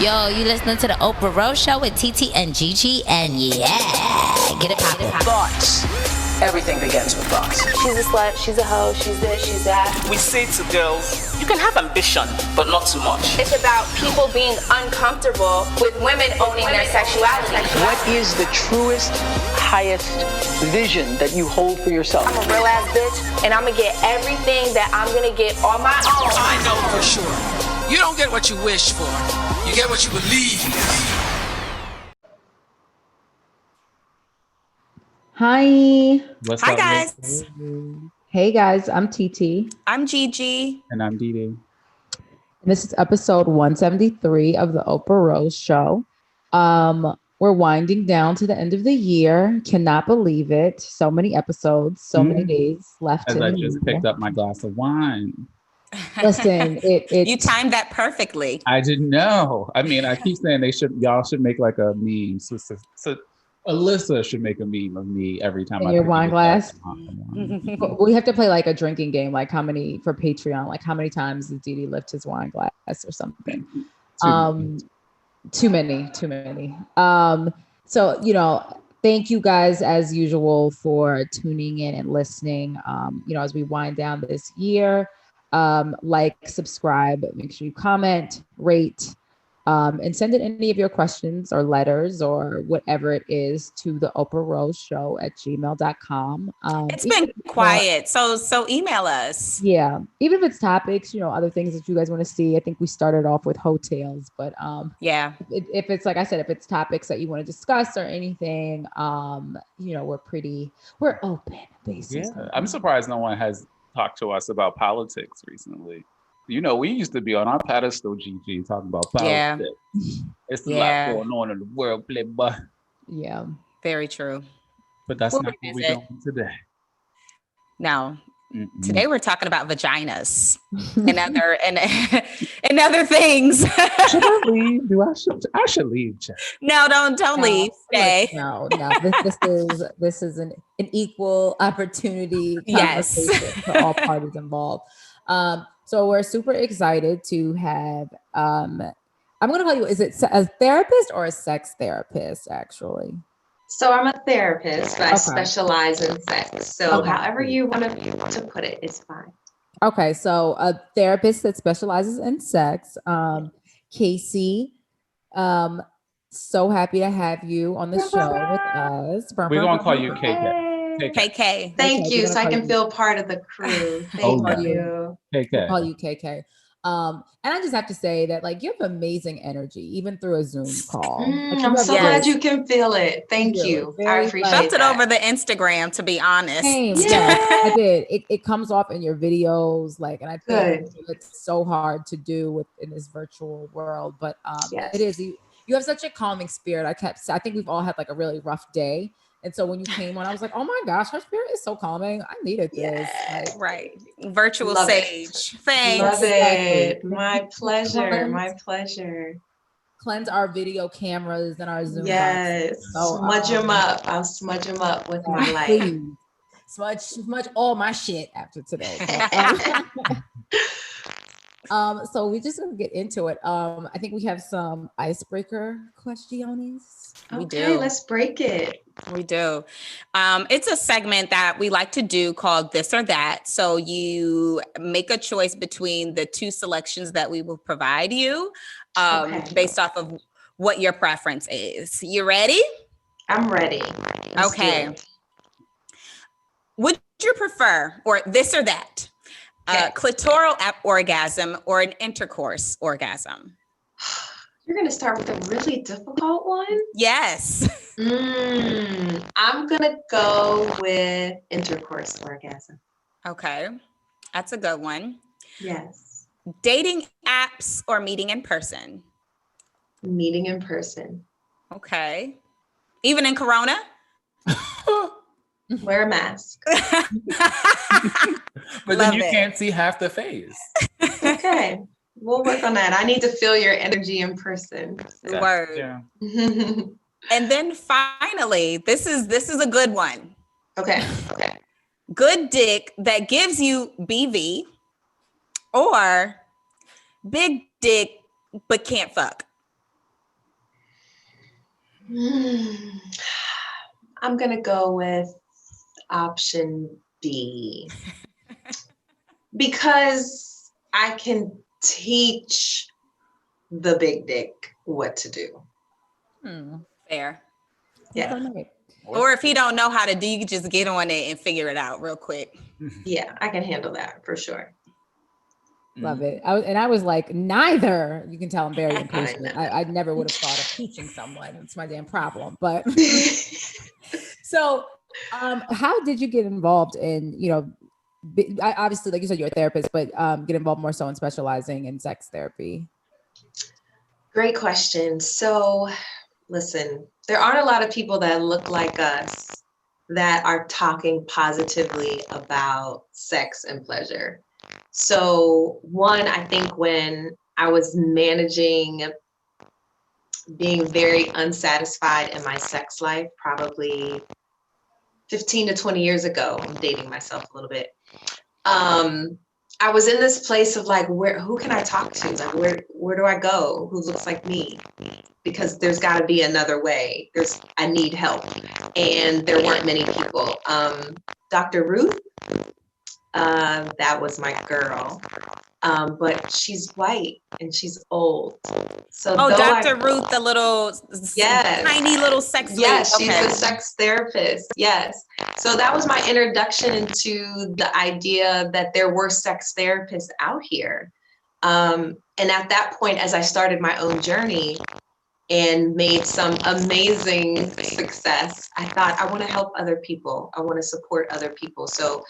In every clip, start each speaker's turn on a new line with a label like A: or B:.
A: Yo, you listening to the Oprah Rose Show with TT and Gigi, and yeah, get it poppin'.
B: Thoughts. Everything begins with thoughts.
C: She's a slut, she's a hoe, she's this, she's that.
B: We say to girls, you can have ambition, but not too much.
C: It's about people being uncomfortable with women owning their sexuality.
D: What is the truest, highest vision that you hold for yourself?
C: I'm a real ass bitch, and I'm gonna get everything that I'm gonna get on my own.
E: I know for sure. You don't get what you wish for. You get what you believe.
F: Hi.
G: Hi,
H: guys.
F: Hey, guys. I'm TT.
H: I'm Gigi.
G: And I'm Dee.
F: And this is episode 173 of the Oprah Rose Show. We're winding down to the end of the year. Cannot believe it. So many episodes, so many days left.
G: As I just picked up my glass of wine.
F: Listen,
H: you timed that perfectly.
G: I didn't know. I mean, I keep saying y'all should make like a meme. So Alyssa should make a meme of me every time
F: in
G: I
F: your wine glass. We have to play like a drinking game, like how many for Patreon, like how many times did Didi lift his wine glass or something. Too many. So, thank you guys as usual for tuning in and listening. As we wind down this year, like, subscribe, make sure you comment, rate, and send in any of your questions or letters or whatever it is to the Oprah Rose Show at gmail.com.
H: It's been quiet. So email us.
F: Yeah. Even if it's topics, other things that you guys want to see. I think we started off with hotels, but
H: yeah.
F: If it's, like I said, if it's topics that you want to discuss or anything, we're open basically.
G: Yeah. I'm surprised no one has talked to us about politics recently. We used to be on our pedestal, Gigi, talking about politics. Yeah. It's a lot going on in the world, playboy.
F: Yeah.
H: Very true.
G: But that's not what we're doing today.
H: No. Today we're talking about vaginas and other things.
G: Should I leave? I should leave.
H: No, don't leave. Stay.
F: No. This is an equal opportunity
H: conversation
F: for all parties involved. So we're super excited to have, I'm going to call you, is it a therapist or a sex therapist, actually?
I: So I'm a therapist, but I specialize in sex. So however you want to put it is fine.
F: Okay, so a therapist that specializes in sex. Kaycee, so happy to have you on the show with us.
G: We're going to call you KK.
H: KK.
I: Thank you. So I can feel part of the crew. Thank you.
G: KK.
F: Call you KK. And I just have to say that, like, you have amazing energy, even through a Zoom call.
I: I'm so glad you can feel it. Thank you. I appreciate it.
H: Felt it over the Instagram, to be honest.
F: Yeah, I did. It comes off in your videos, like, and I think it's so hard to do in this virtual world. But it is. You have such a calming spirit. I think we've all had like a really rough day. And so when you came on, I was like, oh my gosh, her spirit is so calming. I needed this.
H: Right. Virtual sage. Thanks.
I: Love it. My pleasure. My pleasure.
F: Cleanse our video cameras and our Zoom.
I: Yes. So, smudge them up. I'll smudge them up with my light.
F: Smudge all my shit after today. So we just gonna get into it. I think we have some icebreaker questions.
H: We do.
I: Let's break it.
H: We do. It's a segment that we like to do called This or That. So you make a choice between the two selections that we will provide you based off of what your preference is. You ready?
I: I'm ready.
H: Okay. Would you prefer, or this or that, clitoral orgasm or an intercourse orgasm?
I: You're going to start with a really difficult one?
H: Yes.
I: I'm going to go with intercourse orgasm.
H: Okay. That's a good one.
I: Yes.
H: Dating apps or meeting in person?
I: Meeting in person.
H: Okay. Even in Corona?
I: Wear a mask.
G: But then you can't see half the face.
I: Okay. We'll work on that. I need to feel your energy in person.
H: Word.
G: Yeah.
H: And then finally, this is a good one.
I: Okay.
H: Good dick that gives you BV or big dick but can't fuck.
I: I'm going to go with option B because I can teach the big dick what to do.
H: Fair.
I: Yeah.
H: Or if he don't know how to do, you can just get on it and figure it out real quick.
I: Yeah, I can handle that for sure.
F: Love it. I was like, neither. You can tell I'm very impatient. I never would have thought of teaching someone. It's my damn problem. But so, how did you get involved in, obviously, like you said, you're a therapist, but get involved more so in specializing in sex therapy?
I: Great question. So, listen, there aren't a lot of people that look like us that are talking positively about sex and pleasure. So, one, I think when I was managing being very unsatisfied in my sex life, probably 15 to 20 years ago, I'm dating myself a little bit. I was in this place of like, who can I talk to? Like, where do I go? Who looks like me? Because there's got to be another way. I need help. And there weren't many people. Dr. Ruth, that was my girl. But she's white and she's old. So
H: Dr. Ruth, the little tiny little sex lady.
I: Yes, she's a sex therapist. Yes. So that was my introduction into the idea that there were sex therapists out here. And at that point, as I started my own journey and made some amazing success, I thought, I want to help other people. I want to support other people. So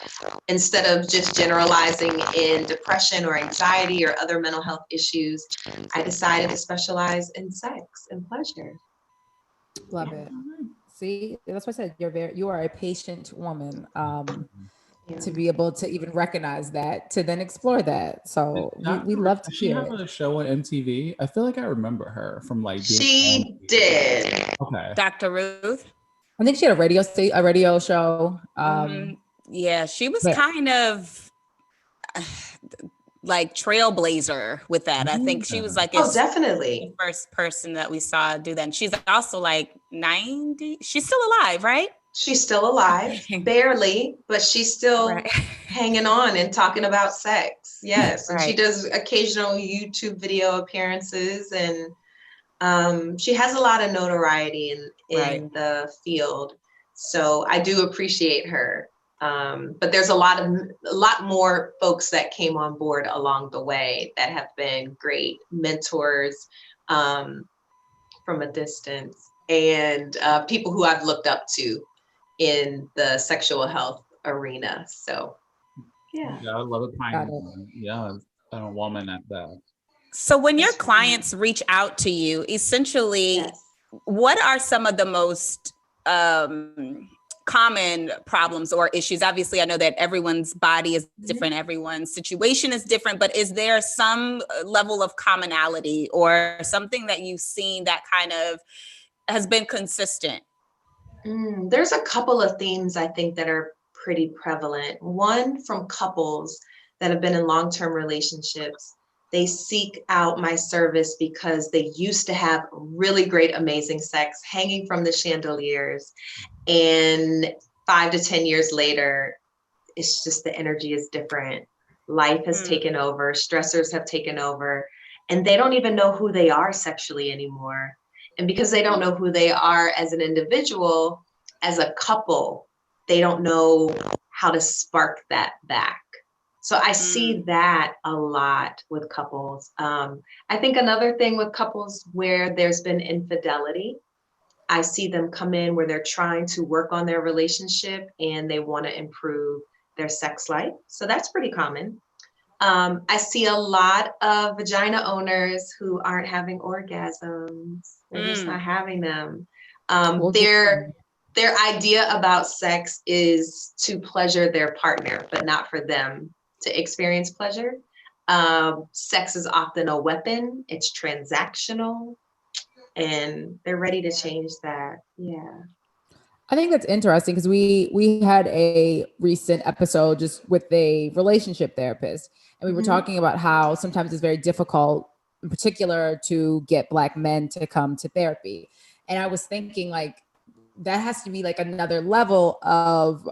I: instead of just generalizing in depression or anxiety or other mental health issues, I decided to specialize in sex and pleasure.
F: Love it. See, that's what I said. You are a patient woman. To be able to even recognize that, to then explore that. So we love to hear it.
J: She had a show on MTV. I feel like I remember her from like.
I: She did.
J: Okay.
H: Dr. Ruth.
F: I think she had a radio show.
H: Yeah, she was kind of like trailblazer with that. I think she was like
I: definitely
H: the first person that we saw do that. And she's also like 90. She's still alive, right?
I: She's still alive, barely, but she's still hanging on and talking about sex. Yes. And she does occasional YouTube video appearances, and she has a lot of notoriety in the field. So I do appreciate her. But there's a lot more folks that came on board along the way that have been great mentors from a distance, and people who I've looked up to in the sexual health arena. So, yeah.
G: I love a pioneer. Yeah, a woman at that.
H: So when your clients reach out to you, essentially, what are some of the most common problems or issues? Obviously, I know that everyone's body is different, everyone's situation is different, but is there some level of commonality or something that you've seen that kind of has been consistent?
I: There's a couple of themes I think that are pretty prevalent. One, from couples that have been in long-term relationships. They seek out my service because they used to have really great, amazing sex hanging from the chandeliers. And 5 to 10 years later, it's just the energy is different. Life has taken over, stressors have taken over, and they don't even know who they are sexually anymore. And because they don't know who they are as an individual, as a couple, they don't know how to spark that back. So I see that a lot with couples. I think another thing with couples where there's been infidelity, I see them come in where they're trying to work on their relationship and they want to improve their sex life. So that's pretty common. I see a lot of vagina owners who aren't having orgasms. They're just not having them. Their idea about sex is to pleasure their partner, but not for them to experience pleasure. Sex is often a weapon. It's transactional, and they're ready to change that. Yeah.
F: I think that's interesting because we had a recent episode just with a relationship therapist, and we were talking about how sometimes it's very difficult, in particular, to get Black men to come to therapy. And I was thinking like, that has to be like another level of,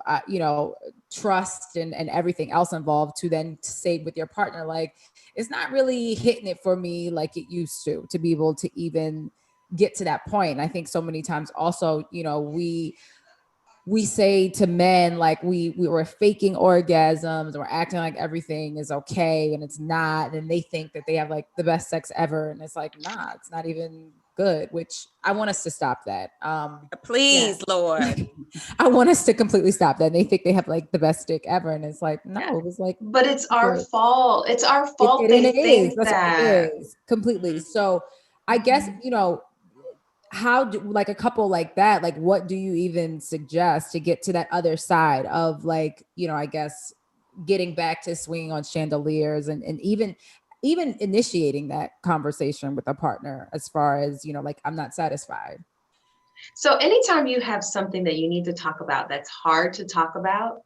F: trust and everything else involved to then say with your partner, like, it's not really hitting it for me like it used to be able to even get to that point. And I think so many times also, we say to men, like we were faking orgasms or acting like everything is okay and it's not. And they think that they have like the best sex ever. And it's like, nah, it's not even good, which I want us to stop that.
H: Please, Lord.
F: I want us to completely stop that. And they think they have like the best dick ever. And it's like, no, it was like,
I: but it's our fault. It's our fault.
F: It
I: Think
F: is. That's
I: that.
F: what it is. Completely. So I guess, how do like a couple like that, like what do you even suggest to get to that other side of like, I guess getting back to swinging on chandeliers and even initiating that conversation with a partner as far as, like, I'm not satisfied.
I: So anytime you have something that you need to talk about that's hard to talk about,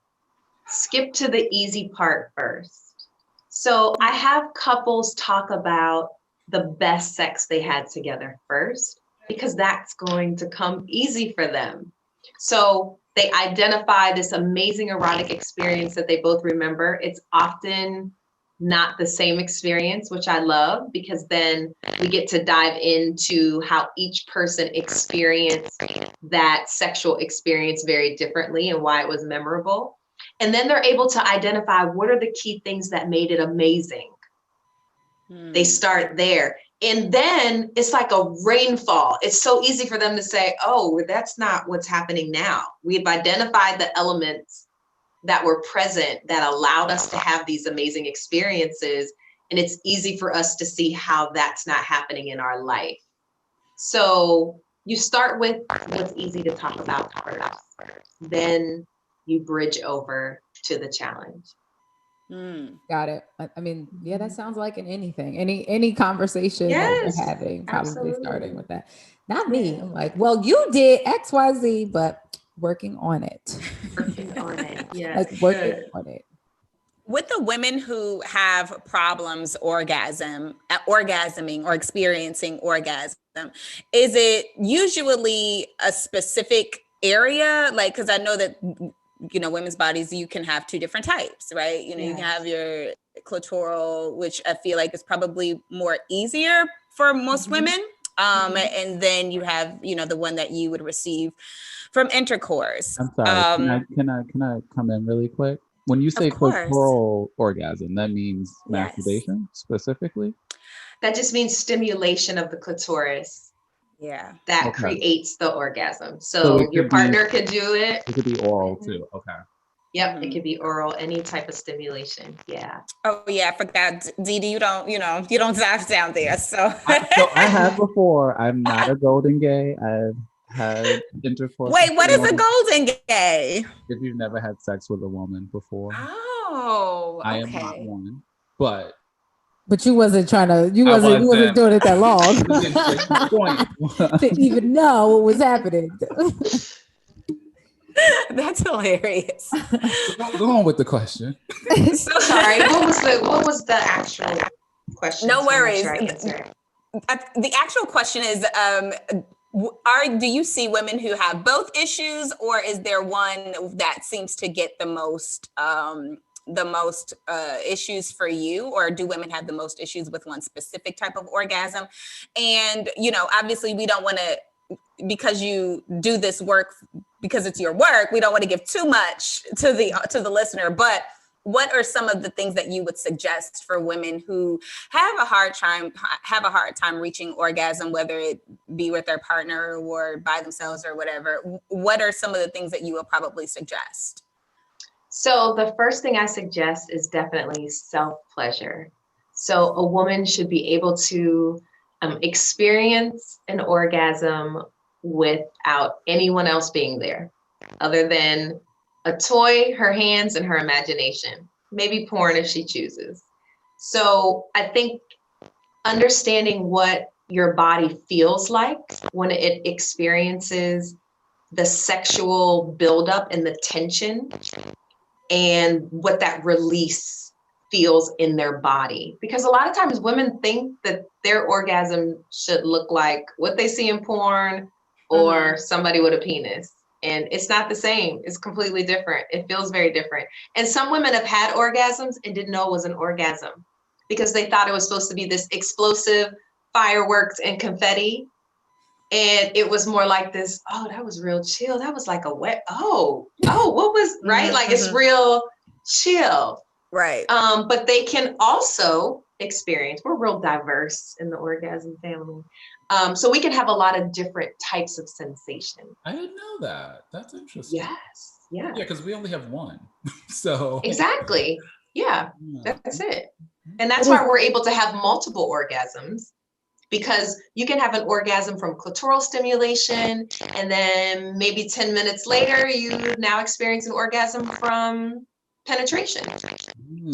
I: skip to the easy part first. So I have couples talk about the best sex they had together first, because that's going to come easy for them. So they identify this amazing erotic experience that they both remember. It's often not the same experience, which I love, because then we get to dive into how each person experienced that sexual experience very differently and why it was memorable. And then they're able to identify what are the key things that made it amazing. They start there. And then it's like a rainfall. It's so easy for them to say, oh, that's not what's happening now. We've identified the elements that were present that allowed us to have these amazing experiences. And it's easy for us to see how that's not happening in our life. So you start with what's easy to talk about first. Then you bridge over to the challenge.
F: Got it. I mean, yeah, that sounds like in anything, any conversation that you're having, probably starting with that. Not me. I'm like, well, you did XYZ, but working on it.
I: Working on it. Yeah.
F: Like working on it.
H: With the women who have problems orgasming or experiencing orgasm, is it usually a specific area? Like, because I know that women's bodies, you can have two different types, right? You can have your clitoral, which I feel like is probably more easier for most women. And then you have, the one that you would receive from intercourse.
J: I'm sorry. Can I come in really quick? When you say clitoral orgasm, that means masturbation specifically?
I: That just means stimulation of the clitoris.
H: Yeah.
I: That creates the orgasm. So your partner could do it.
J: It could be oral too. Okay.
I: Yep. It could be oral, any type of stimulation. Yeah.
H: Oh yeah. I forgot. Dee, you don't dive down there. So
J: I have before. I'm not a golden gay. I've had intercourse.
H: Wait, what is a golden gay?
J: If you've never had sex with a woman before.
H: Oh, okay.
J: I am not one. But
F: you wasn't doing it that long to even know what was happening.
H: That's hilarious.
J: Go on with the question.
I: So sorry. What was the actual question?
H: No worries. The actual question is, do you see women who have both issues, or is there one that seems to get the most issues for you, or do women have the most issues with one specific type of orgasm? And, obviously we don't want to, because you do this work, because it's your work, we don't want to give too much to the listener, but what are some of the things that you would suggest for women who have a hard time reaching orgasm, whether it be with their partner or by themselves or whatever? What are some of the things that you would probably suggest?
I: So the first thing I suggest is definitely self-pleasure. So a woman should be able to experience an orgasm without anyone else being there, other than a toy, her hands, and her imagination. Maybe porn if she chooses. So I think understanding what your body feels like when it experiences the sexual buildup and the tension, and what that release feels in their body. Because a lot of times women think that their orgasm should look like what they see in porn, or somebody with a penis. And it's not the same. It's completely different. It feels very different. And some women have had orgasms and didn't know it was an orgasm because they thought it was supposed to be this explosive fireworks and confetti. And it was more like this, oh, that was real chill. That was like a wet, what was, right? Like it's real chill.
H: Right.
I: But they can also experience, we're real diverse in the orgasm family. So we can have a lot of different types of sensation.
J: I didn't know that. That's interesting.
I: Yes. Yeah.
J: Yeah, because we only have one. So
I: exactly. Yeah, that's it. And that's why we're able to have multiple orgasms, because you can have an orgasm from clitoral stimulation, and then maybe 10 minutes later, you now experience an orgasm from penetration.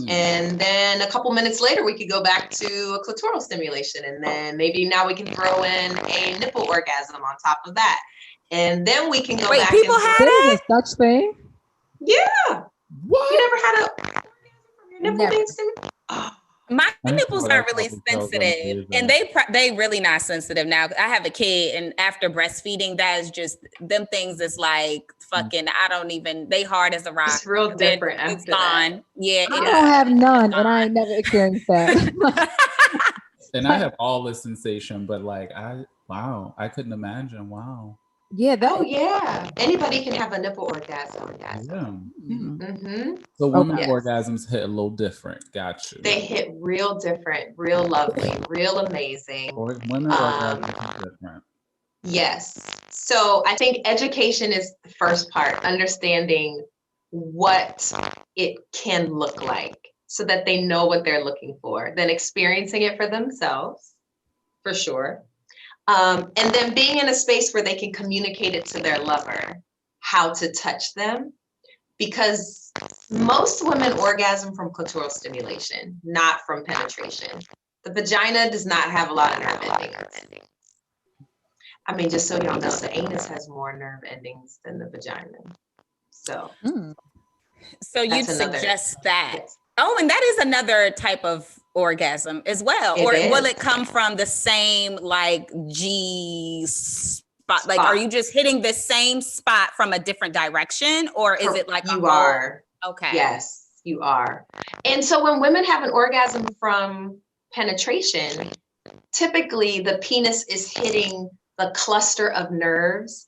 I: And then a couple minutes later, we could go back to a clitoral stimulation. And then maybe now we can throw in a nipple orgasm on top of that. And then we can go back.
F: People have that? Such thing?
I: Yeah. What? You never had a nipple being stimulated?
H: My nipples aren't really sensitive, and they really not sensitive now. I have a kid, and after breastfeeding, that is just them things. Is like fucking. I don't even. They hard as a rock.
I: It's real different.
H: It's gone. Yeah,
F: I don't have none, and I ain't never experienced that.
J: And I have all this sensation, but like I couldn't imagine. Wow.
F: Yeah.
I: Yeah. Anybody can have a nipple orgasm.
J: Yeah.
I: Mm-hmm.
J: So women orgasms hit a little different. Gotcha.
I: They hit real different, real lovely, real amazing.
J: Or women orgasms are different.
I: Yes. So I think education is the first part, understanding what it can look like so that they know what they're looking for, then experiencing it for themselves, for sure. And then being in a space where they can communicate it to their lover, how to touch them, because most women orgasm from clitoral stimulation, not from penetration. The vagina does not have a lot of nerve endings. I mean, just so y'all know, the anus has more nerve endings than the vagina. So
H: you'd suggest that. Yes. Oh, and that is another type of orgasm as well. Will it come from the same like G spot? Like, are you just hitting the same spot from a different direction, or is it like
I: you are?
H: Okay.
I: Yes, you are. And so when women have an orgasm from penetration, typically the penis is hitting the cluster of nerves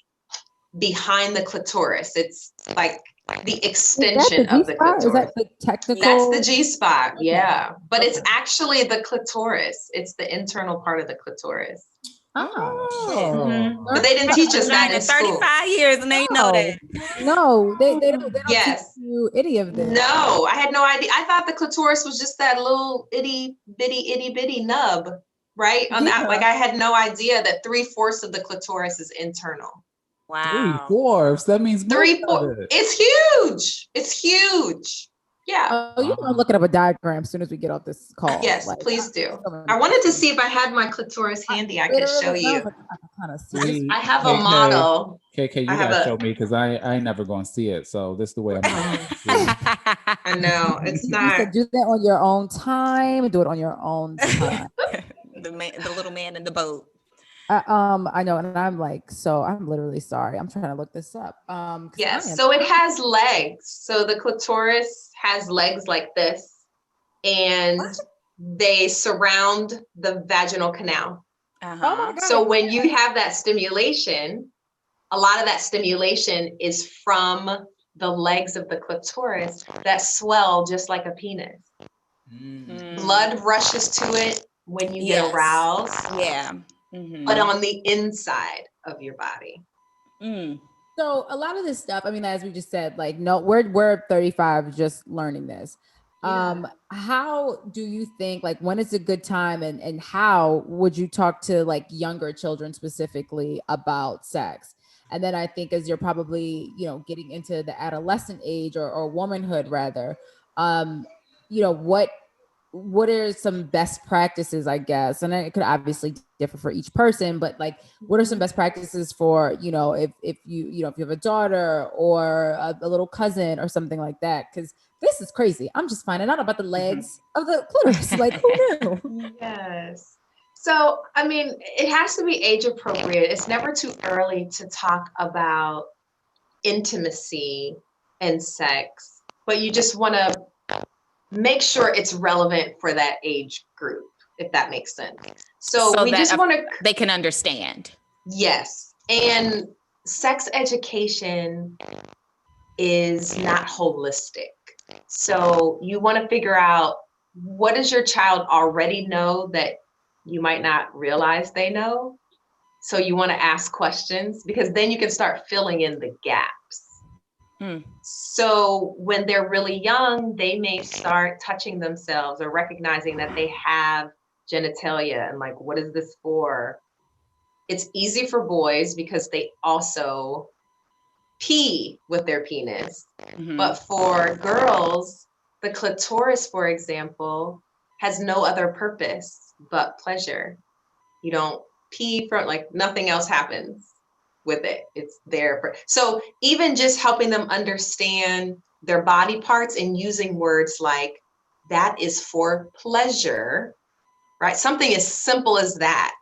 I: behind the clitoris. It's like the extension of the clitoris.
F: Is that the technical?
I: That's the G spot, yeah. But it's actually the clitoris. It's the internal part of the clitoris.
F: Oh.
I: But they didn't teach us that in
H: 35 years and they know that.
F: No, they don't teach you any of this.
I: No, I had no idea. I thought the clitoris was just that little itty bitty nub, right? On that, like I had no idea that 3/4 of the clitoris is internal.
H: Wow.
J: 3/4. That means
I: 3/4. It's huge. It's huge. Yeah.
F: Oh, you're gonna look it up a diagram as soon as we get off this call.
I: Yes, please do. I wanted to see if I had my clitoris handy. I could show you. I have a model.
J: KK, you gotta show me because I ain't never gonna see it. So this is the way I'm gonna see it.
I: I know. It's not.
F: You do that on your own time. Do it on your own time.
H: The little man in the boat.
F: I know, and I'm like, so I'm literally sorry. I'm trying to look this up.
I: Yes, so it has legs. So the clitoris has legs like this, and they surround the vaginal canal.
F: Oh my God.
I: So when you have that stimulation, a lot of that stimulation is from the legs of the clitoris that swell just like a penis. Blood rushes to it when you get aroused.
H: Yeah.
I: But on the inside of your body.
F: So a lot of this stuff, I mean, as we just said, like, no, we're 35 just learning this. How do you think, like, when is a good time and how would you talk to like younger children specifically about sex? And then I think as you're probably, getting into the adolescent age or womanhood rather, what are some best practices, I guess? And it could obviously differ for each person, but like, what are some best practices for, if you have a daughter or a little cousin or something like that? Because this is crazy. I'm just finding out about the legs of the clitoris. Like, who knew?
I: Yes. So, I mean, it has to be age appropriate. It's never too early to talk about intimacy and sex, but you just want to make sure it's relevant for that age group, if that makes sense. So we just want to,
H: they can understand.
I: Yes. And sex education is not holistic. So you want to figure out, what does your child already know that you might not realize they know? So you want to ask questions, because then you can start filling in the gaps. So when they're really young, they may start touching themselves or recognizing that they have genitalia and like, what is this for? It's easy for boys because they also pee with their penis. But for girls, the clitoris, for example, has no other purpose but pleasure. You don't pee for, like, nothing else happens with it. It's there for, so even just helping them understand their body parts and using words like, that is for pleasure, right? Something as simple as that.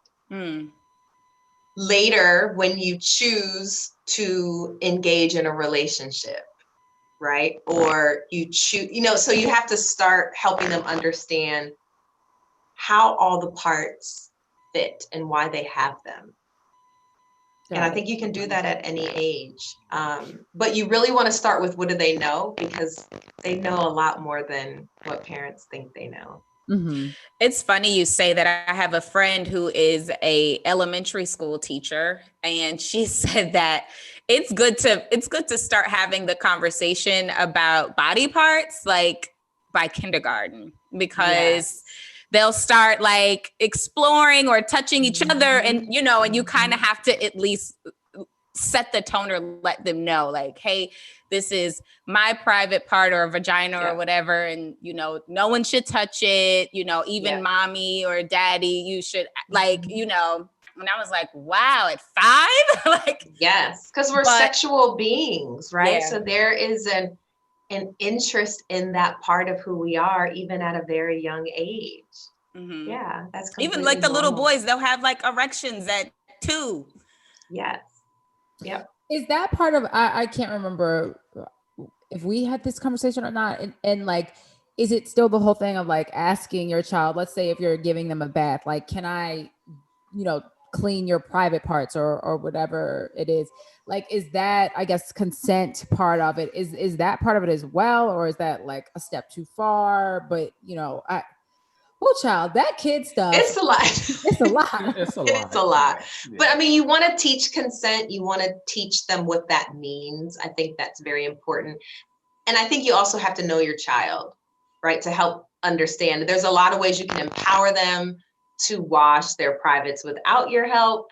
I: Later, when you choose to engage in a relationship, right? Or you choose, so you have to start helping them understand how all the parts fit and why they have them. And I think you can do that at any age. But you really want to start with, what do they know? Because they know a lot more than what parents think they know.
H: It's funny you say that. I have a friend who is a elementary school teacher, and she said that it's good to start having the conversation about body parts like by kindergarten, because they'll start like exploring or touching each other, and and you kind of have to at least set the tone or let them know, like, hey, this is my private part or vagina or whatever, and no one should touch it, even mommy or daddy, you should, like, and I was like, wow, at 5? Like,
I: yes, because we're sexual beings, right? So there is an interest in that part of who we are, even at a very young age. Yeah, that's
H: even like the
I: normal.
H: little boys, they'll have like erections at 2.
I: Yes. Yep.
F: Is that part of, I can't remember if we had this conversation or not. And like, is it still the whole thing of like asking your child, let's say if you're giving them a bath, like, can I, clean your private parts or whatever it is? Like, is that, I guess, consent part of it? Is that part of it as well? Or is that like a step too far? But, child, that kid stuff.
I: It's a lot.
F: It's a lot.
I: It's a lot. Yeah. But I mean, you want to teach consent. You want to teach them what that means. I think that's very important. And I think you also have to know your child, right? To help understand. There's a lot of ways you can empower them to wash their privates without your help,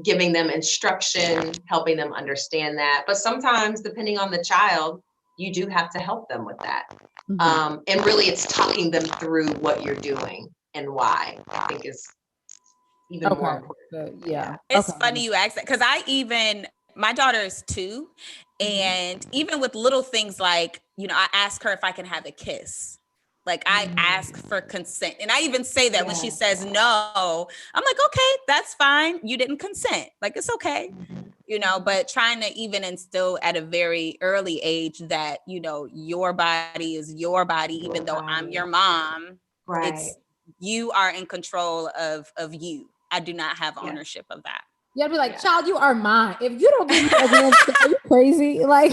I: giving them instruction, helping them understand that. But sometimes, depending on the child, you do have to help them with that. And really, it's talking them through what you're doing and why, I think is even more important.
H: It's funny you ask that, because my daughter is 2, and even with little things like, I ask her if I can have a kiss. Like, I ask for consent. And I even say that when she says no, I'm like, okay, that's fine. You didn't consent. Like, it's okay. But trying to even instill at a very early age that, your body is your body, even though I'm your mom, it's, you are in control of you. I do not have ownership of that.
F: You gotta be like, child, you are mine. If you don't give me a damn kiss, are you crazy? Like,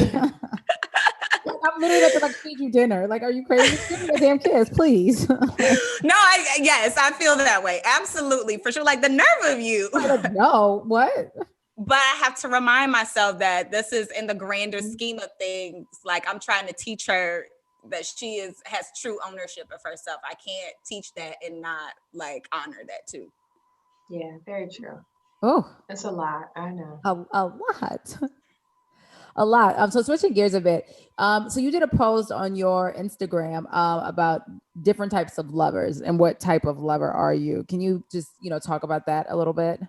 F: I'm literally about to like feed you dinner. Like, are you crazy? Give me a damn kiss, please.
H: No, yes, I feel that way. Absolutely, for sure. Like, the nerve of you.
F: Like, no, what?
H: But I have to remind myself that this is in the grander scheme of things. Like, I'm trying to teach her that she has true ownership of herself. I can't teach that and not like honor that too.
I: Yeah, very true.
F: Oh,
I: it's a lot. I know.
F: A lot. So switching gears a bit. So you did a post on your Instagram about different types of lovers and what type of lover are you? Can you just, talk about that a little bit?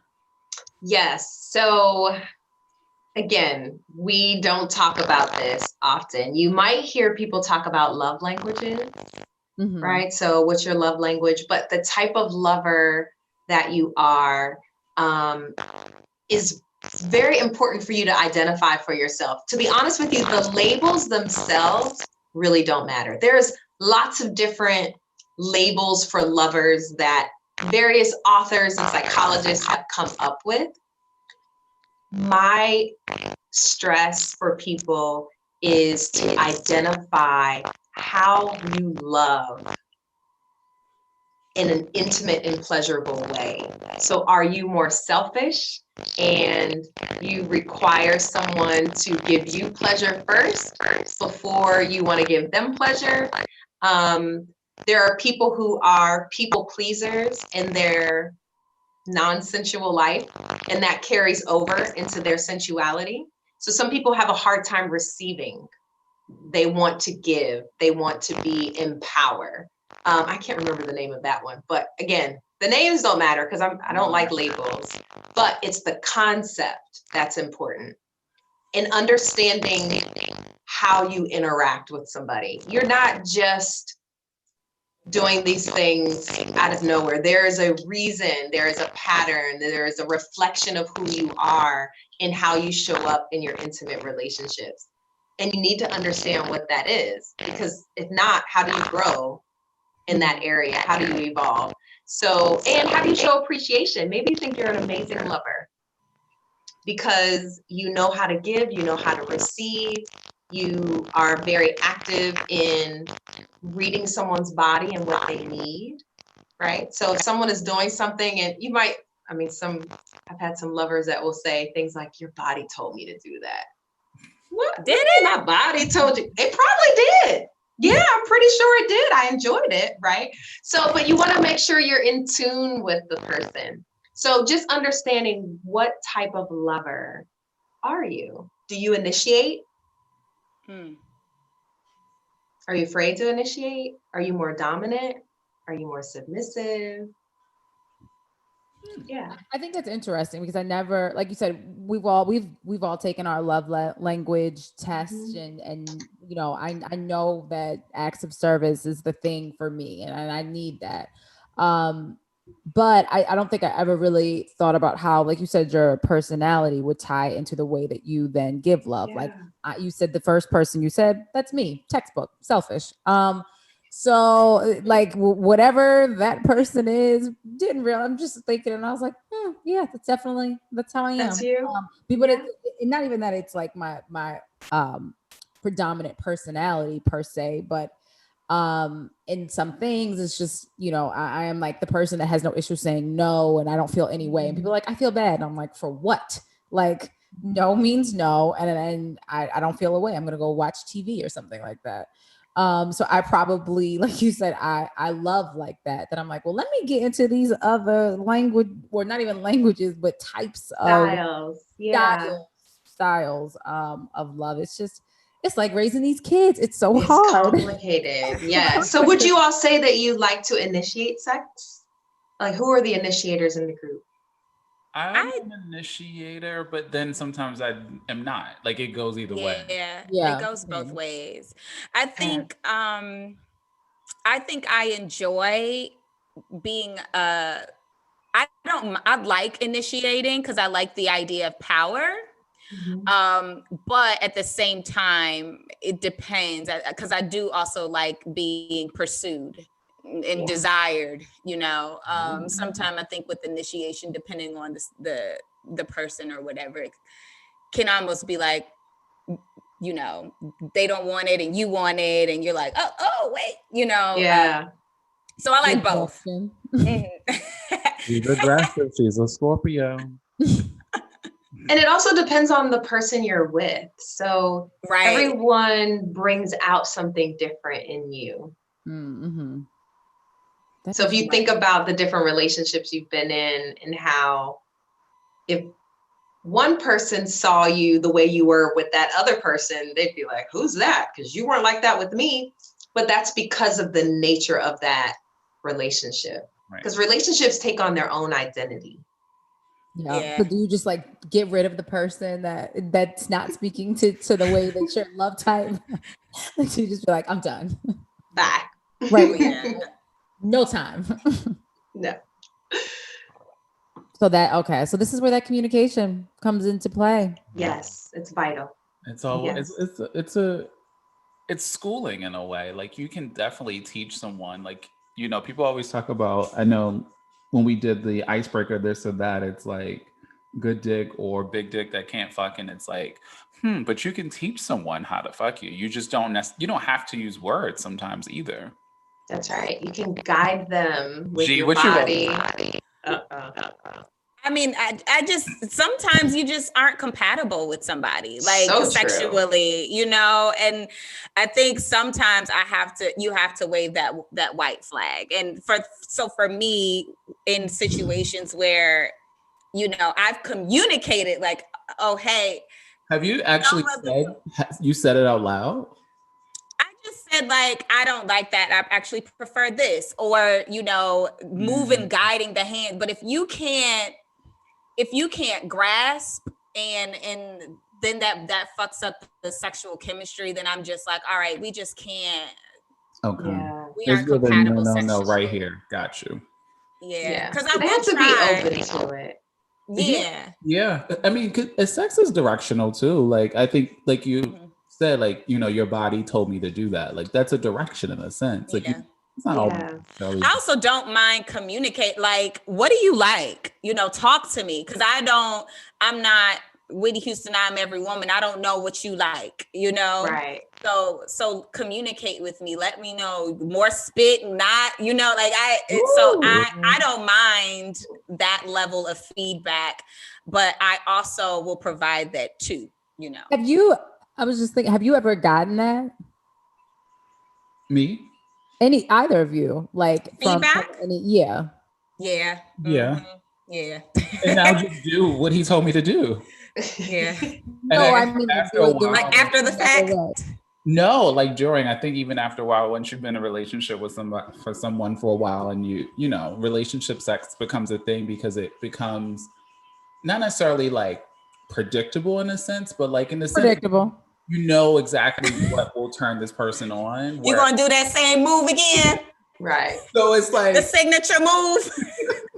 I: Yes. So again, we don't talk about this often. You might hear people talk about love languages. right? So what's your love language? But the type of lover that you are is very important for you to identify for yourself. To be honest with you, the labels themselves really don't matter. There's lots of different labels for lovers that various authors and psychologists have come up with. My stress for people is to identify how you love in an intimate and pleasurable way. So are you more selfish and you require someone to give you pleasure first before you want to give them pleasure? There are people who are people pleasers in their non-sensual life, and that carries over into their sensuality. So some people have a hard time receiving. They want to give, they want to be in power. I can't remember the name of that one, but again, the names don't matter because I don't like labels, but it's the concept that's important. And understanding how you interact with somebody. You're not just doing these things out of nowhere. There is a reason, there is a pattern, there is a reflection of who you are in how you show up in your intimate relationships. And you need to understand what that is, because if not, how do you grow in that area? How do you evolve? So, and how do you show appreciation? Maybe you think you're an amazing lover because you know how to give, you know how to receive, you are very active in reading someone's body and what they need, right? So if someone is doing something and you might, I've had some lovers that will say things like, your body told me to do that. What? Did it? My body told you. It probably did. Yeah, I'm pretty sure it did. I enjoyed it, right? So, but you want to make sure you're in tune with the person. So just understanding what type of lover are you? Do you initiate? Are you afraid to initiate? Are you more dominant? Are you more submissive? Yeah,
F: I think that's interesting because I never, like you said, we've all taken our love language test, and you know, I know that acts of service is the thing for me, and I need that. But I don't think I ever really thought about how, like you said, your personality would tie into the way that you then give love. Yeah. Like you said, the first person you said, that's me, textbook, selfish. So like whatever that person is, I'm just thinking, and I was like, yeah, that's how I am.
I: That's you.
F: But it's not even that it's like my predominant personality per se, but in some things it's just, you know, I am like the person that has no issue saying no, and I don't feel any way, and people are like, I feel bad, and I'm like, for what? Like, no means no, and I don't feel a way, I'm gonna go watch TV or something like that. So I probably, like you said, I love like that I'm like, well, let me get into these other language, or not even languages, but types of styles of love. It's like raising these kids. It's so hard.
I: Complicated. Yeah. So would you all say that you like to initiate sex? Like, who are the initiators in the group?
G: I'm an initiator, but then sometimes I am not. Like, it goes either way.
H: Yeah, it goes both ways. I think I enjoy being I like initiating because I like the idea of power. But at the same time, it depends, because I do also like being pursued and desired, you know. Sometimes I think with initiation, depending on the person or whatever, it can almost be like, you know, they don't want it and you want it, and you're like, oh wait, you know. So I like both.
J: She's aggressive. She's a Scorpio.
I: And it also depends on the person you're with. So everyone brings out something different in you. So if you think about the different relationships you've been in, and how if one person saw you the way you were with that other person, they'd be like, who's that? Because you weren't like that with me. But that's because of the nature of that relationship. Because relationships take on their own identity.
F: Yeah. So do you just like get rid of the person that's not speaking to the way that your love type? Like, you just be like, I'm done.
I: Bye.
F: Right. Yeah. No time.
I: No.
F: So this is where that communication comes into play.
I: Yes, it's vital.
G: It's all it's schooling in a way. Like you can definitely teach someone. Like, you know, people always talk about, I know when we did the icebreaker, this or that, it's like good dick or big dick that can't fuck, and it's like, but you can teach someone how to fuck you. You just don't have to use words sometimes either.
I: That's right. You can guide them with your body.
H: I mean, I just, sometimes you just aren't compatible with somebody, like
I: So
H: sexually, you know? And I think sometimes you have to wave that white flag. And for me, in situations where, you know, I've communicated like, oh, hey.
G: Have you actually said it out loud?
H: I just said, like, I don't like that. I actually prefer this, or, you know, moving, guiding the hand. But if you can't grasp and then that fucks up the sexual chemistry, then I'm just like, all right, we just can't.
G: Okay.
I: Yeah.
H: We aren't compatible.
G: No, right here. Got you.
H: Yeah. Because
I: I have to be open to it.
H: Yeah.
G: Yeah. I mean, 'cause sex is directional too. Like, I think, like you said, like, you know, your body told me to do that. Like, that's a direction in a sense. Like, it's not all.
H: I also don't mind communicate. Like, what do you like? You know, talk to me. Cause I'm not Whitney Houston, I'm every woman. I don't know what you like, you know?
I: Right.
H: So communicate with me. Let me know. More spit, not, you know, like I don't mind that level of feedback, but I also will provide that too, you know.
F: I was just thinking, have you ever gotten that?
G: Me?
F: Either of you, like
H: feedback?
F: Yeah.
H: Yeah.
G: Yeah.
H: Mm-hmm. Yeah.
G: And now just do what he told me to do.
H: Yeah.
F: No, I mean
G: after a while,
H: like after the fact.
G: No, like during. I think even after a while, once you've been in a relationship with someone for a while, and you know, relationship sex becomes a thing because it becomes not necessarily like predictable in a sense, but like in the sense
F: predictable.
G: You know exactly what will turn this person on.
H: You're gonna do that same move again,
I: right?
G: So it's like
H: the signature move.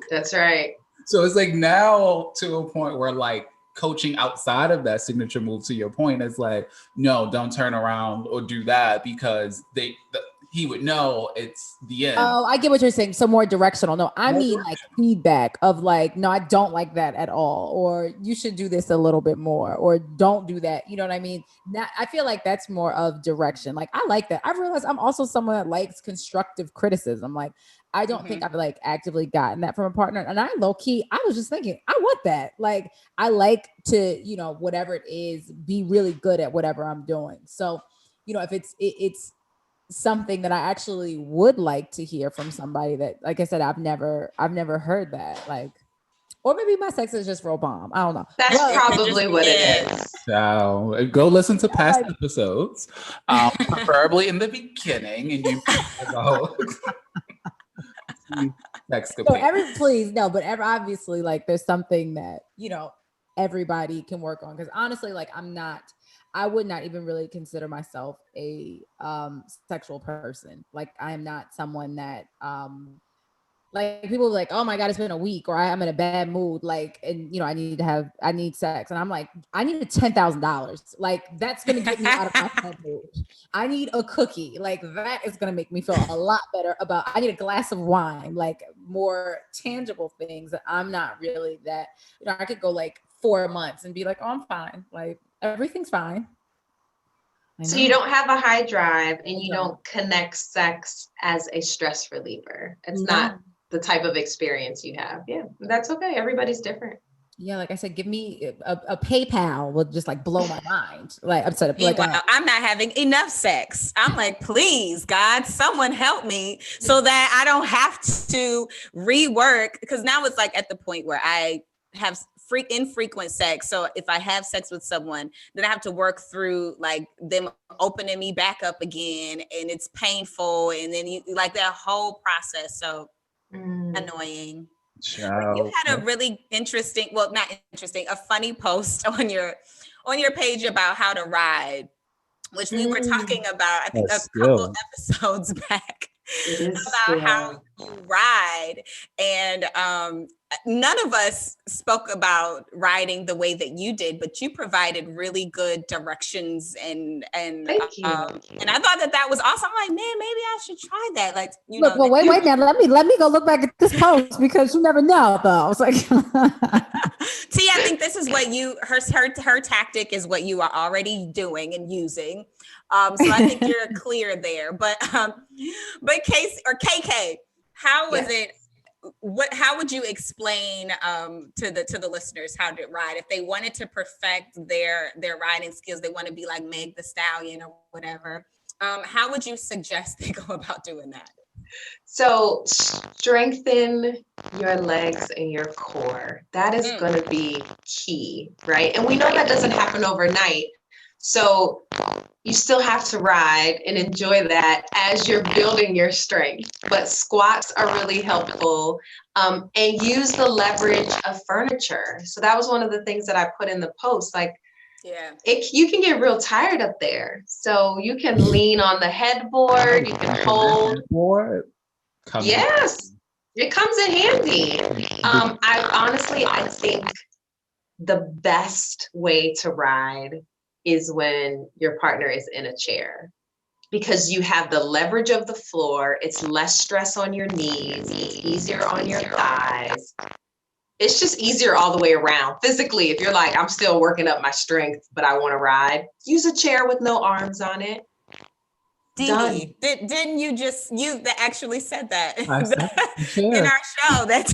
I: That's right.
G: So it's like now to a point where like coaching outside of that signature move, to your point, is like, no, don't turn around or do that, because he would know it's the end.
F: Oh, I get what you're saying. So more directional. No, I mean like feedback of like, no, I don't like that at all. Or you should do this a little bit more, or don't do that. You know what I mean? Now, I feel like that's more of direction. Like, I like that. I've realized I'm also someone that likes constructive criticism. Like, I don't think I've like actively gotten that from a partner. And I low key, I was just thinking, I want that. Like, I like to, you know, whatever it is, be really good at whatever I'm doing. So, you know, if it's something that I actually would like to hear from somebody that, like I said, I've never heard that. Like, or maybe my sex is just real bomb. I don't know.
I: That's probably what it is.
G: So go listen to past episodes, preferably in the beginning, and you about sex.
F: Obviously, like, there's something that, you know, everybody can work on. Because honestly, like, I would not even really consider myself a sexual person. Like, I am not someone that like, people are like, oh my God, it's been a week, or I'm in a bad mood. Like, and you know, I need sex. And I'm like, I need $10,000. Like, that's going to get me out of my bad mood. I need a cookie. Like, that is going to make me feel a lot better I need a glass of wine, like more tangible things that I'm not really that, you know, I could go like 4 months and be like, oh, I'm fine. Like, everything's fine.
I: So you don't have a high drive, and you don't connect sex as a stress reliever. It's not the type of experience you have. Yeah, that's okay. Everybody's different.
F: Yeah, like I said, give me a PayPal will just like blow my mind. Like, I'm sorry,
H: I'm not having enough sex. I'm like, please, God, someone help me so that I don't have to rework. Because now it's like at the point where I have infrequent sex. So if I have sex with someone, then I have to work through like them opening me back up again, and it's painful. And then you like that whole process. So annoying. You had a really interesting, well, not interesting, a funny post on your page about how to ride, which we were talking about, I think, a couple episodes back. about how you ride. And none of us spoke about riding the way that you did, but you provided really good directions and
I: Thank you.
H: And I thought that was awesome. I'm like, man, maybe I should try that. Like,
F: look, well, wait now. Let me go look back at this post because you never know. Though I was like,
H: T, I think this is what her tactic is what you are already doing and using. So I think you're clear there. But Kaycee or KK, how was it? How would you explain to the listeners how to ride if they wanted to perfect their riding skills? They want to be like Meg the Stallion or whatever. How would you suggest they go about doing that?
I: So strengthen your legs and your core. That is going to be key, right? And we know that doesn't happen overnight. So you still have to ride and enjoy that as you're building your strength. But squats are really helpful, and use the leverage of furniture. So that was one of the things that I put in the post. Like, you can get real tired up there. So you can lean on the headboard. You can hold. Yes, it comes in handy. I think the best way to ride is when your partner is in a chair, because you have the leverage of the floor. It's less stress on your knees. It's easier on your thighs. It's just easier all the way around. Physically, if you're like, I'm still working up my strength, but I want to ride, use a chair with no arms on it.
H: Done. Didn't you that actually said that in our show? That's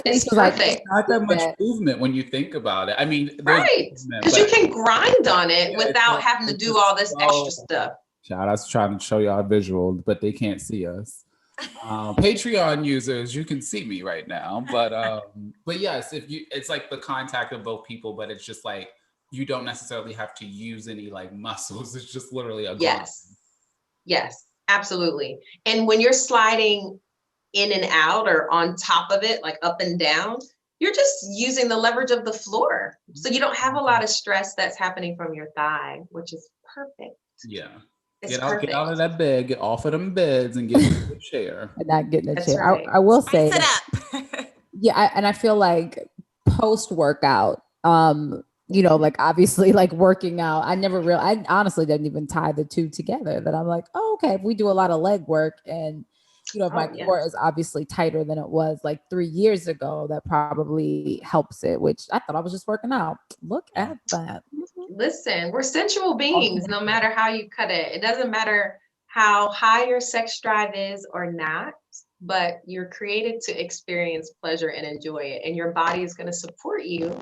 I: it's perfect.
G: It's not that much movement when you think about it. I mean,
I: right, because you can grind on it without having to do all this extra stuff.
G: Shout out to trying to show y'all visual, but they can't see us. Patreon users, you can see me right now, but yes, it's like the contact of both people, but it's just like you don't necessarily have to use any like muscles. It's just literally a grind.
I: Yes, absolutely. And when you're sliding in and out or on top of it, like up and down, you're just using the leverage of the floor. So you don't have a lot of stress that's happening from your thigh, which is perfect.
G: Yeah.
I: Get
G: out of that bed, get off of them beds and get in the chair.
F: And not getting a chair.
I: Right.
F: I will say,
H: and
F: I feel like post-workout, like obviously like working out, I honestly didn't even tie the two together, that I'm like, oh, okay, if we do a lot of leg work and if my core is obviously tighter than it was like 3 years ago, that probably helps it, which I thought I was just working out. Look at that.
I: Listen, we're sensual beings, no matter how you cut it. It doesn't matter how high your sex drive is or not, but you're created to experience pleasure and enjoy it. And your body is going to support you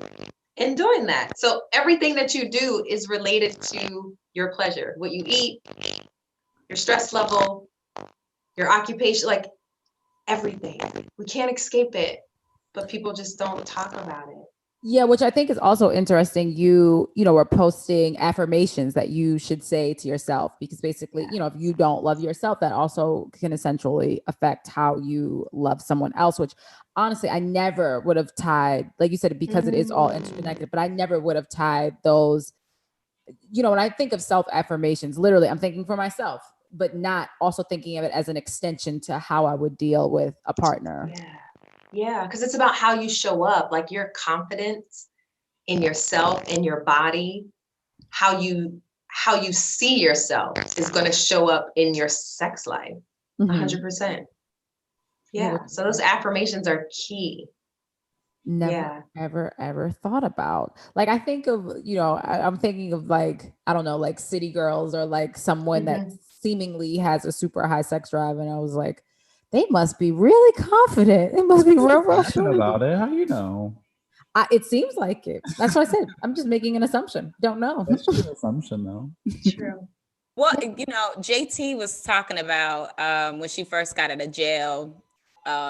I: in doing that. So everything that you do is related to your pleasure. What you eat, your stress level, your occupation, like everything. We can't escape it, but people just don't talk about it.
F: Yeah, which I think is also interesting. You were posting affirmations that you should say to yourself, because basically, if you don't love yourself, that also can essentially affect how you love someone else, which honestly, I never would have tied, like you said, because it is all interconnected, but I never would have tied those, when I think of self-affirmations, literally I'm thinking for myself, but not also thinking of it as an extension to how I would deal with a partner.
I: Yeah, because it's about how you show up, like your confidence in yourself, in your body, how you see yourself is going to show up in your sex life. 100%. Yeah. So those affirmations are key.
F: Never, ever thought about. Like, I think of, I'm thinking of like, I don't know, like city girls or like someone that seemingly has a super high sex drive. And I was like, they must be really confident. They must be real sure
G: about it. How do you know?
F: It seems like it. That's what I said. I'm just making an assumption. Don't know.
G: That's just an assumption, though.
I: True.
H: Well, JT was talking about when she first got out of jail.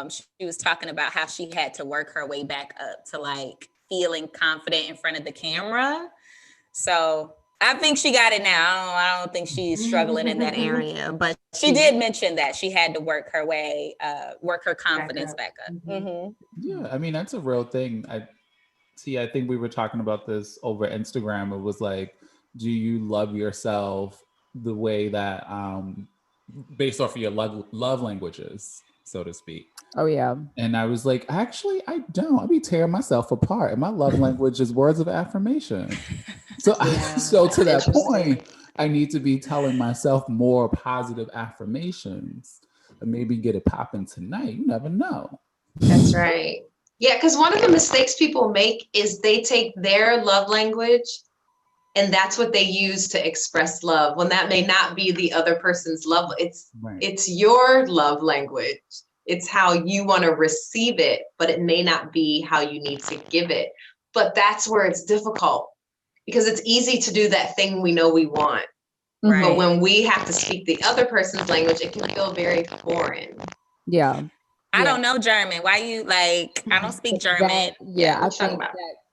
H: She was talking about how she had to work her way back up to like feeling confident in front of the camera. So I think she got it now. I don't think she's struggling in that area, but she did mention that she had to work her confidence back up. Mm-hmm.
G: Yeah, I mean, that's a real thing. I think we were talking about this over Instagram. It was like, do you love yourself the way that based off of your love languages, so to speak.
F: Oh yeah.
G: And I was like, actually, I don't. I be tearing myself apart. And my love language is words of affirmation. So, so to that point, I need to be telling myself more positive affirmations and maybe get it popping tonight. You never know.
I: That's right. Yeah, because one of the mistakes people make is they take their love language and that's what they use to express love, when that may not be the other person's love. It's your love language. It's how you want to receive it, but it may not be how you need to give it. But that's where it's difficult, because it's easy to do that thing we know we want. Right. But when we have to speak the other person's language, it can feel very foreign.
F: Yeah.
H: I don't know German. Why you like, I don't speak German.
F: I think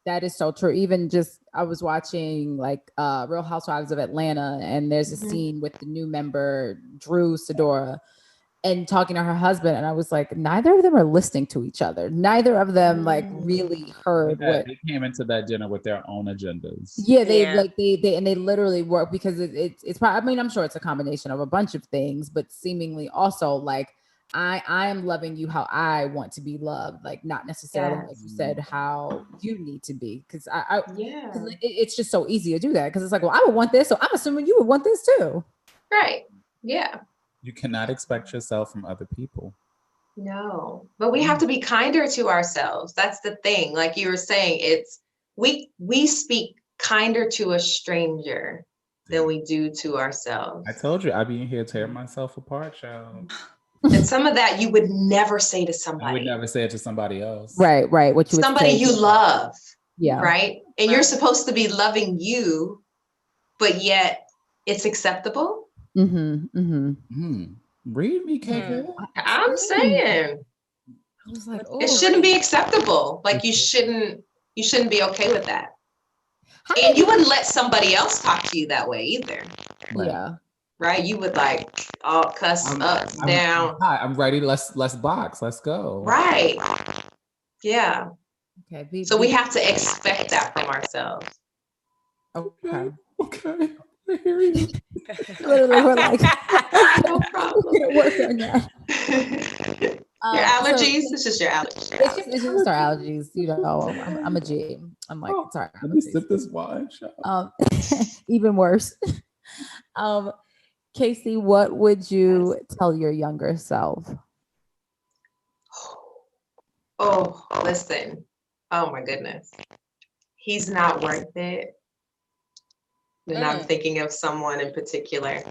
F: that is so true. Even just, I was watching like Real Housewives of Atlanta, and there's a scene with the new member, Drew Sidora, and talking to her husband. And I was like, neither of them are listening to each other. Neither of them like really heard what
G: they came into that dinner with their own agendas.
F: Yeah, they literally work, because it's probably, I mean, I'm sure it's a combination of a bunch of things, but seemingly also like, I am loving you how I want to be loved, like not necessarily like you said how you need to be, because it's just so easy to do that, because it's like, well, I would want this, so I'm assuming you would want this too.
I: Right. Yeah.
G: You cannot expect yourself from other people.
I: No, but we have to be kinder to ourselves. That's the thing. Like you were saying, it's we speak kinder to a stranger than we do to ourselves.
G: I told you, I be in here tearing myself apart, child.
I: And some of that you would never say to somebody.
G: I would never say it to somebody else.
F: Right. What you
I: somebody you love.
F: Yeah.
I: Right. And you're supposed to be loving you, but yet it's acceptable.
G: Read me, Kaycee.
I: I'm saying.
F: I was like,
I: it shouldn't be acceptable. Like you shouldn't be okay with that. And you wouldn't let somebody else talk to you that way either.
F: Right. Yeah.
I: Right? You would like all cuss up, down.
G: I'm ready. Let's box. Let's go.
I: Right. Yeah.
F: Okay.
I: So we have to expect that from ourselves.
F: Okay.
G: Okay. I hear you.
F: Literally, we're like,
I: no problem.
F: We're gonna work on that.
I: Your allergies? It's just your allergies.
F: It's just our allergies. You know, I'm a G. I'm like, sorry.
G: Let me sip this wine.
F: Even worse. Kaycee, what would you tell your younger self?
I: Oh, listen. Oh my goodness. He's not worth it. And I'm thinking of someone in particular.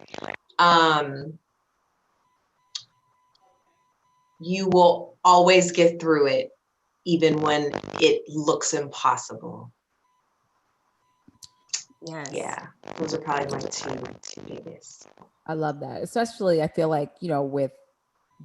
I: You will always get through it, even when it looks impossible.
H: Yes.
I: Yeah, those are probably my two biggest.
F: I love that. Especially, I feel like, you know, with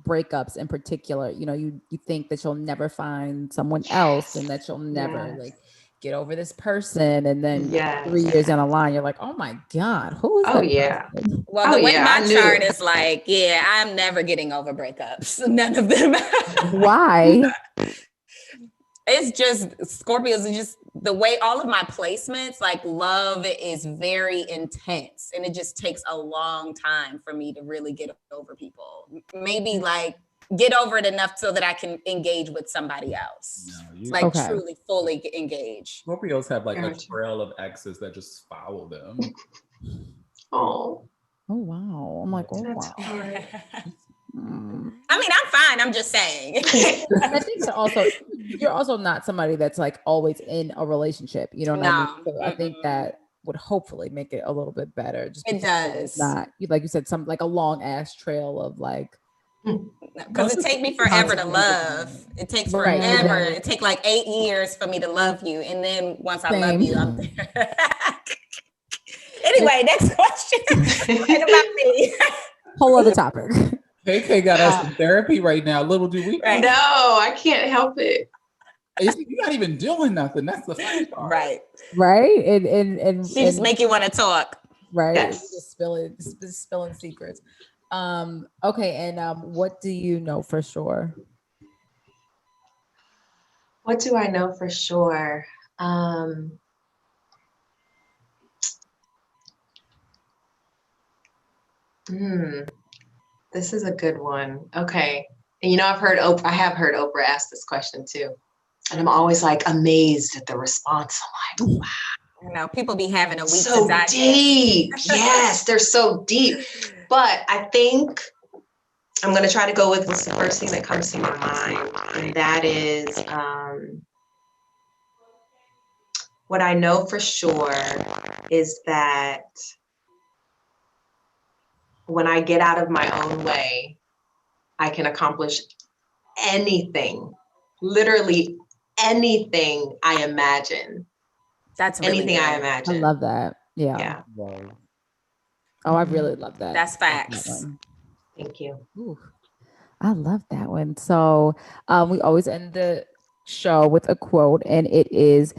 F: breakups in particular, you know, you think that you'll never find someone else, and that you'll never like get over this person, and then 3 years down the line you're like, oh my God, who is that person?
H: Well, the way my chart is like, I'm never getting over breakups. None of them.
F: Why?
H: It's just Scorpios, and just the way all of my placements, like love is very intense, and it just takes a long time for me to really get over people. Maybe like get over it enough so that I can engage with somebody else. Truly, fully engage.
G: Scorpios have like a trail of exes that just follow them.
I: Oh
F: wow. I'm like, oh wow.
H: I mean, I'm fine. I'm just saying.
F: I think you're also not somebody that's like always in a relationship. You know what I mean? So I think that would hopefully make it a little bit better. Just
H: it does.
F: Not like you said, some like a long ass trail of like.
H: Because it takes me forever to love. It takes forever. It takes like 8 years for me to love you, and then once I love you, I'm there. Anyway, next question. What about me?
F: Whole other topic.
G: KK got us in therapy right now. Little do we know.
I: No, I can't help it.
G: You're not even doing nothing. That's the funny part.
F: Right. And
H: she just make you want to talk.
F: Right. Yes. Just spilling secrets. Okay. And what do you know for sure?
I: What do I know for sure? This is a good one. Okay. And I have heard Oprah ask this question too. And I'm always like amazed at the response. I'm like, wow.
H: People be having a week
I: so
H: to digest.
I: Deep. Yes, they're so deep. But I think I'm going to try to go with what's the first thing that comes to my mind. And that is what I know for sure is that when I get out of my own way, I can accomplish anything, literally anything I imagine.
H: That's really
I: anything
H: good.
I: I imagine.
F: I love that. Yeah.
J: Wow.
F: Oh, I really love that.
H: That's facts.
F: That one.
I: Thank you.
F: Ooh, I love that one. So we always end the show with a quote, and it is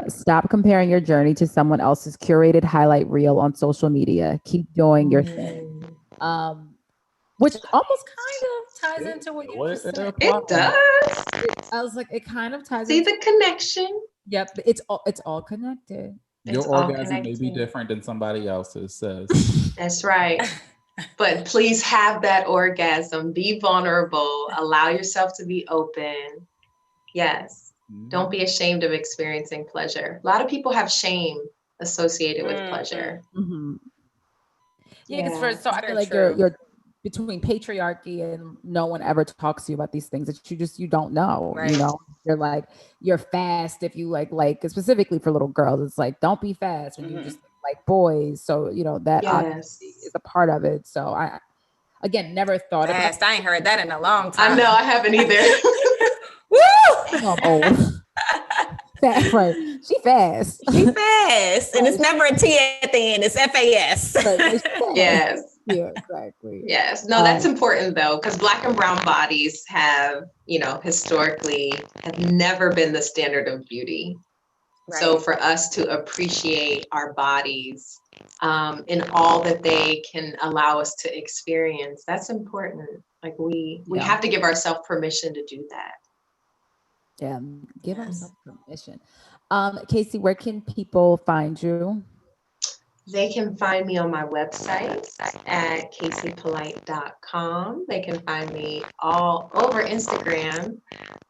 F: stop comparing your journey to someone else's curated highlight reel on social media. Keep doing your thing. Which almost kind of ties into what you just said.
I: It does.
F: I was like, it kind of ties
I: See
F: into
I: the connection?
F: Yep, it's all connected.
G: Your orgasm may be different than somebody else's, sis.
I: That's right. But please have that orgasm. Be vulnerable. Allow yourself to be open. Yes. Don't be ashamed of experiencing pleasure. A lot of people have shame associated with pleasure.
F: Mm-hmm. Yeah, because I feel like you're between patriarchy and no one ever talks to you about these things that you don't know.
H: Right.
F: You're fast if you like specifically for little girls. It's like, don't be fast when you just like boys. So that obviously is a part of it. So I again never thought about
H: fast. I ain't heard that in a long time.
I: I know, I haven't either.
F: Woo! I'm old. Fast, right? She fast.
H: She fast, and it's never a T at the end. It's FAS.
I: Yes.
F: Yeah, exactly.
I: Yes. No, that's important though, because Black and brown bodies have, historically have never been the standard of beauty. Right. So for us to appreciate our bodies in all that they can allow us to experience, that's important. Like we have to give ourselves permission to do that.
F: Yeah, give ourselves permission. Kaycee, where can people find you?
I: They can find me on my website at kayceepolite.com. They can find me all over Instagram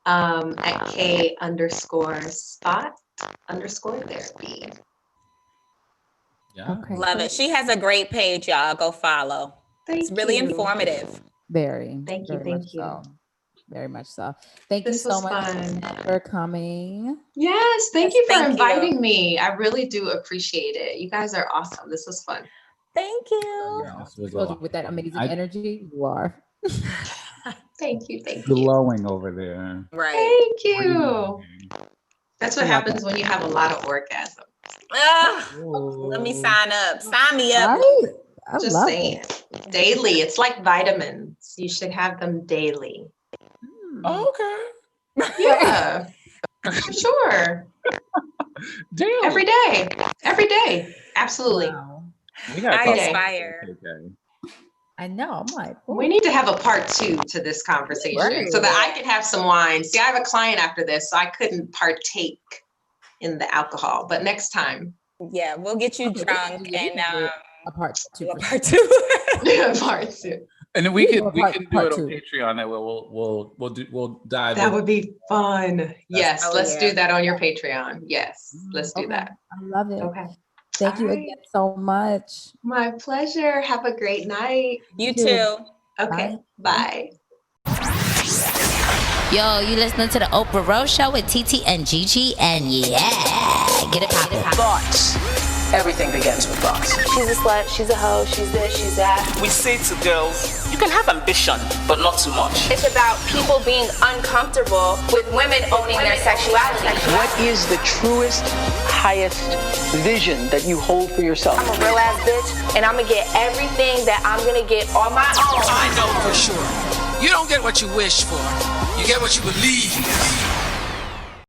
I: at K_spot_therapy.
G: Yeah.
F: Okay.
H: Love it. She has a great page, y'all. Go follow. It's really informative.
F: Very.
I: Thank you.
F: So. Very much so. Thank you
I: This
F: so
I: was
F: much
I: fun.
F: for coming.
I: Yes, thank you for inviting me. I really do appreciate it. You guys are awesome. This was fun.
H: Thank you.
F: With that amazing energy, you are.
I: Thank you.
J: Glowing over there.
H: Right.
I: Thank you. That's what happens when you have a lot of orgasm.
H: Let me sign up. Sign me up.
F: Right?
I: Just saying. Daily. It's like vitamins. You should have them daily.
G: Oh, okay.
I: Yeah, for sure.
G: Daily.
I: Every day. Absolutely.
F: Wow.
H: I aspire.
J: Okay.
F: I know. I'm like, ooh.
I: We need to have a part 2 to this conversation so that I can have some wine. See, I have a client after this, so I couldn't partake in the alcohol. But next time.
H: Yeah, we'll get you drunk and
F: a part 2.
H: a part 2.
I: Part 2.
G: And then we can do it on Patreon. That we'll dive.
I: That would be fun. Yes, let's do that on your Patreon. Yes, let's do that.
F: I love it.
I: Okay.
F: Thank you again so much.
I: My pleasure. Have a great night.
H: You too.
I: Okay. Bye.
A: Yo, you listening to the Oprah Rose Show with TT and Gigi, and get it poppin'.
E: Thoughts. Everything begins with thoughts.
C: She's a slut, she's a hoe, she's this, she's that.
B: We say to girls, you can have ambition, but not too much.
C: It's about people being uncomfortable with women owning their sexuality.
D: What is the truest, highest vision that you hold for yourself?
C: I'm a real ass bitch, and I'm gonna get everything that I'm gonna get on my own.
E: I know for sure. You don't get what you wish for. You get what you believe.